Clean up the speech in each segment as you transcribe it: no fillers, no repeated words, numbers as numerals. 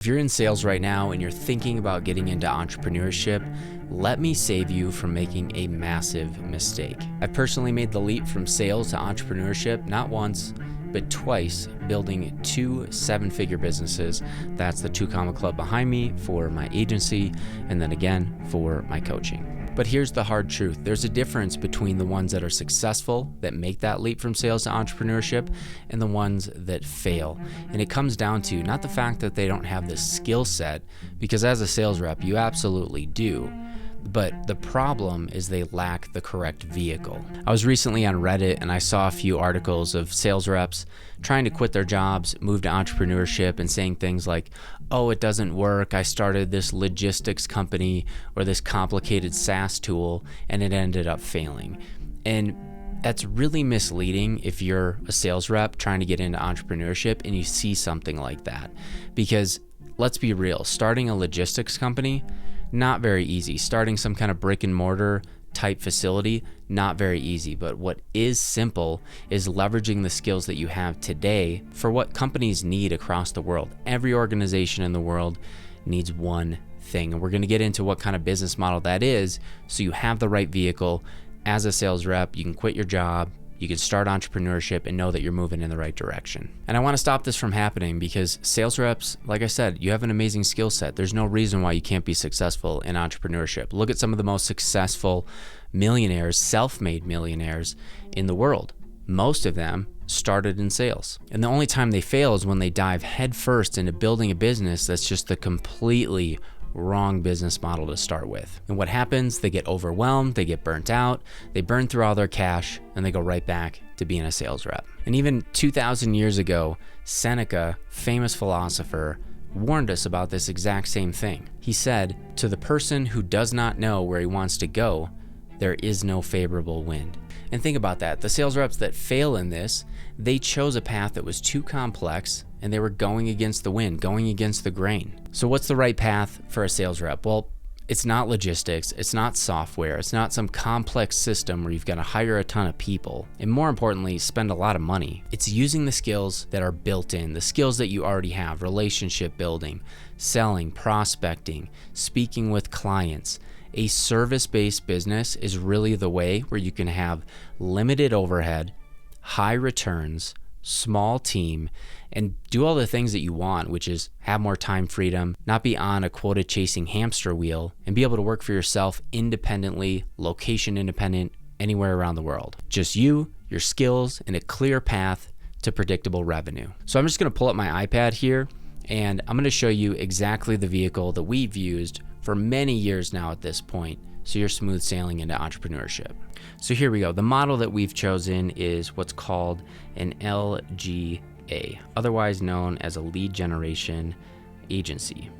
If you're in sales right now and you're thinking about getting into entrepreneurship, let me save you from making a massive mistake. I've personally made the leap from sales to entrepreneurship, not once, but twice, building 2 7-figure businesses. That's the 2 Comma Club behind me for my agency, and then again for my coaching. But here's the hard truth. There's a difference between the ones that are successful, that make that leap from sales to entrepreneurship, and the ones that fail. And it comes down to not the fact that they don't have the skill set, because as a sales rep, you absolutely do. But the problem is they lack the correct vehicle. I was recently on Reddit and I saw a few articles of sales reps trying to quit their jobs, move to entrepreneurship, and saying things like, oh, it doesn't work. I started this logistics company or this complicated SaaS tool and it ended up failing. And that's really misleading if you're a sales rep trying to get into entrepreneurship and you see something like that. Because let's be real, starting a logistics company, not very easy. Starting some kind of brick and mortar type facility, not very easy. But what is simple is leveraging the skills that you have today for what companies need across the world. Every organization in the world needs one thing. And we're going to get into what kind of business model that is so you have the right vehicle. As a sales rep, you can quit your job, you can start entrepreneurship and know that you're moving in the right direction. And I want to stop this from happening because sales reps, like I said, you have an amazing skill set. There's no reason why you can't be successful in entrepreneurship. Look at some of the most successful millionaires, self-made millionaires in the world. Most of them started in sales. And the only time they fail is when they dive headfirst into building a business that's just the completely wrong business model to start with. And what happens? They get overwhelmed, they get burnt out, they burn through all their cash, and they go right back to being a sales rep. And even 2,000 years ago, Seneca, famous philosopher, warned us about this exact same thing. He said, to the person who does not know where he wants to go, there is no favorable wind. And think about that. The sales reps that fail in this, they chose a path that was too complex and they were going against the wind, going against the grain. So what's the right path for a sales rep? Well, it's not logistics, it's not software, it's not some complex system where you've got to hire a ton of people, and more importantly, spend a lot of money. It's using the skills that are built in, the skills that you already have, relationship building, selling, prospecting, speaking with clients. A service-based business is really the way where you can have limited overhead, high returns, small team, and do all the things that you want, which is have more time freedom, not be on a quota chasing hamster wheel, and be able to work for yourself independently, location independent, anywhere around the world. Just you, your skills, and a clear path to predictable revenue. So I'm just gonna pull up my iPad here, and I'm gonna show you exactly the vehicle that we've used for many years now at this point, so you're smooth sailing into entrepreneurship. So here we go. The model that we've chosen is what's called an LGA, otherwise known as a lead generation agency.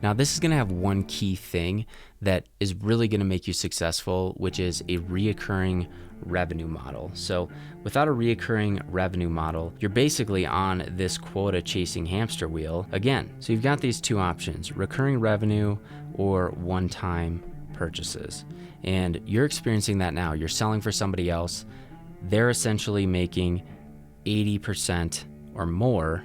Now this is going to have one key thing that is really going to make you successful, which is a reoccurring revenue model. So without a reoccurring revenue model, you're basically on this quota chasing hamster wheel again. So you've got these 2 options, recurring revenue or one-time purchases. And you're experiencing that now. You're selling for somebody else. They're essentially making 80% or more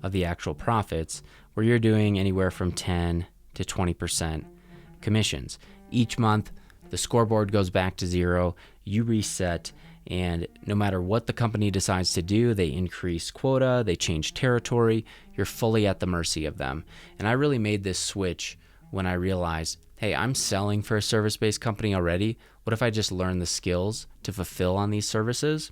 of the actual profits, where you're doing anywhere from 10 to 20% commissions. Each month, the scoreboard goes back to 0, you reset, and no matter what the company decides to do, they increase quota, they change territory, you're fully at the mercy of them. And I really made this switch when I realized, hey, I'm selling for a service-based company already. What if I just learn the skills to fulfill on these services?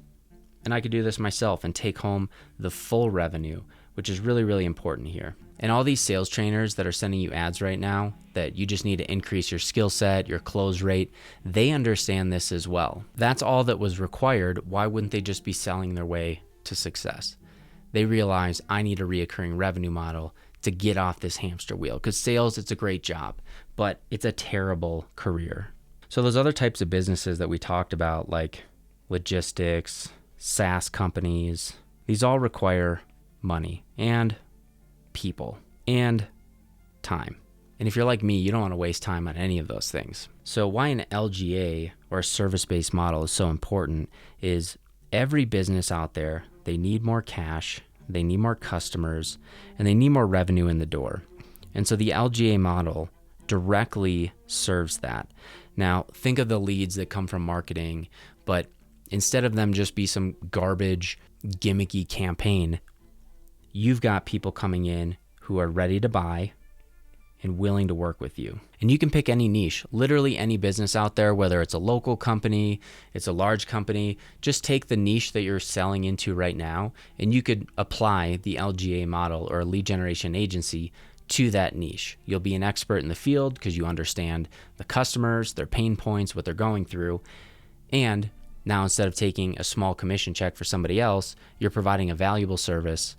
And I could do this myself and take home the full revenue, which is really, really important here. And all these sales trainers that are sending you ads right now that you just need to increase your skill set, your close rate, they understand this as well. That's all that was required. Why wouldn't they just be selling their way to success? They realize I need a reoccurring revenue model to get off this hamster wheel, because sales, it's a great job, but it's a terrible career. So those other types of businesses that we talked about, like logistics, SaaS companies, these all require money and people and time. And if you're like me, you don't want to waste time on any of those things. So why an LGA or a service-based model is so important is every business out there, they need more cash, they need more customers, and they need more revenue in the door. And so the LGA model directly serves that. Now, think of the leads that come from marketing, but instead of them just be some garbage, gimmicky campaign, you've got people coming in who are ready to buy and willing to work with you. And you can pick any niche, literally any business out there, whether it's a local company, it's a large company. Just take the niche that you're selling into right now, and you could apply the LGA model or a lead generation agency to that niche. You'll be an expert in the field because you understand the customers, their pain points, what they're going through. And now, instead of taking a small commission check for somebody else, you're providing a valuable service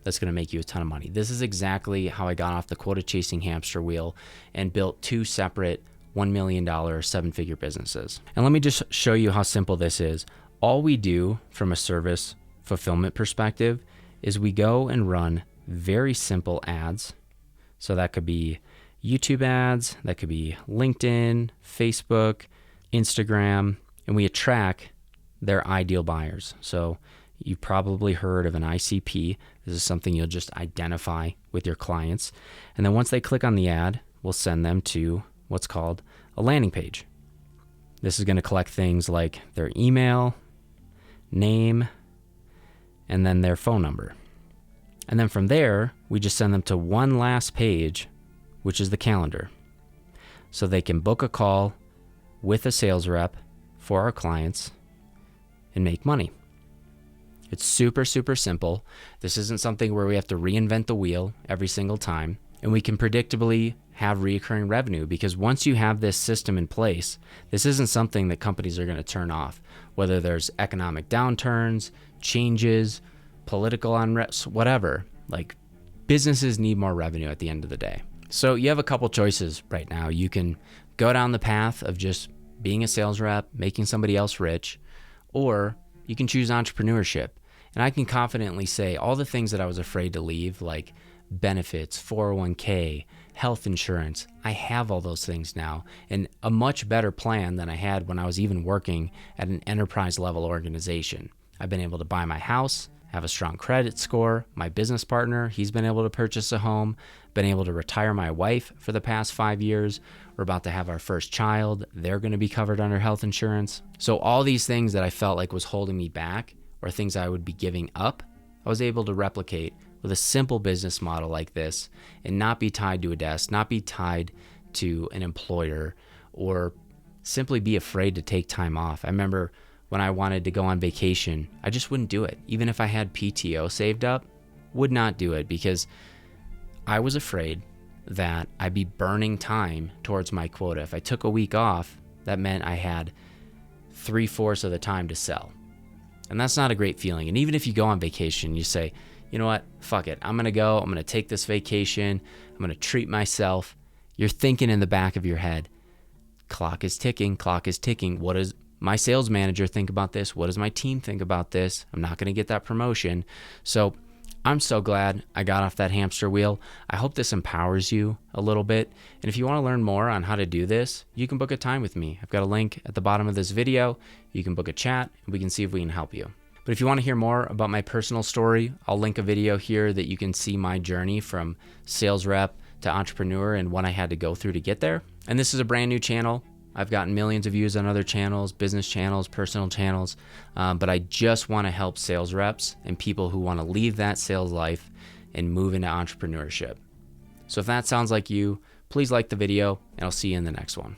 that's going to make you a ton of money. This is exactly how I got off the quota chasing hamster wheel and built 2 separate $1 million 7-figure businesses. And let me just show you how simple this is. All we do from a service fulfillment perspective is we go and run very simple ads. So that could be YouTube ads, that could be LinkedIn, Facebook, Instagram, and we attract their ideal buyers. So you've probably heard of an ICP. This is something you'll just identify with your clients. And then once they click on the ad, we'll send them to what's called a landing page. This is going to collect things like their email, name, and then their phone number. And then from there, we just send them to one last page, which is the calendar. So they can book a call with a sales rep for our clients and make money. It's super, super simple. This isn't something where we have to reinvent the wheel every single time. And we can predictably have recurring revenue, because once you have this system in place, this isn't something that companies are going to turn off. Whether there's economic downturns, changes, political unrest, whatever, like businesses need more revenue at the end of the day. So you have a couple choices right now. You can go down the path of just being a sales rep, making somebody else rich, or you can choose entrepreneurship. And I can confidently say all the things that I was afraid to leave, like benefits, 401k, health insurance, I have all those things now, and a much better plan than I had when I was even working at an enterprise level organization. I've been able to buy my house, have a strong credit score. My business partner, he's been able to purchase a home, been able to retire my wife for the past 5 years. We're about to have our first child. They're going to be covered under health insurance. So all these things that I felt like was holding me back, or things I would be giving up, I was able to replicate with a simple business model like this, and not be tied to a desk, not be tied to an employer, or simply be afraid to take time off. I remember when I wanted to go on vacation, I just wouldn't do it. Even if I had PTO saved up, would not do it, because I was afraid that I'd be burning time towards my quota. If I took a week off, that meant I had 3/4 of the time to sell. And that's not a great feeling. And even if you go on vacation, you say, you know what, fuck it. I'm going to go, I'm going to take this vacation. I'm going to treat myself. You're thinking in the back of your head, clock is ticking, clock is ticking. What does my sales manager think about this? What does my team think about this? I'm not going to get that promotion. So I'm so glad I got off that hamster wheel. I hope this empowers you a little bit. And if you want to learn more on how to do this, you can book a time with me. I've got a link at the bottom of this video. You can book a chat and we can see if we can help you. But if you want to hear more about my personal story, I'll link a video here that you can see my journey from sales rep to entrepreneur and what I had to go through to get there. And this is a brand new channel. I've gotten millions of views on other channels, business channels, personal channels, but I just want to help sales reps and people who want to leave that sales life and move into entrepreneurship. So if that sounds like you, please like the video, and I'll see you in the next one.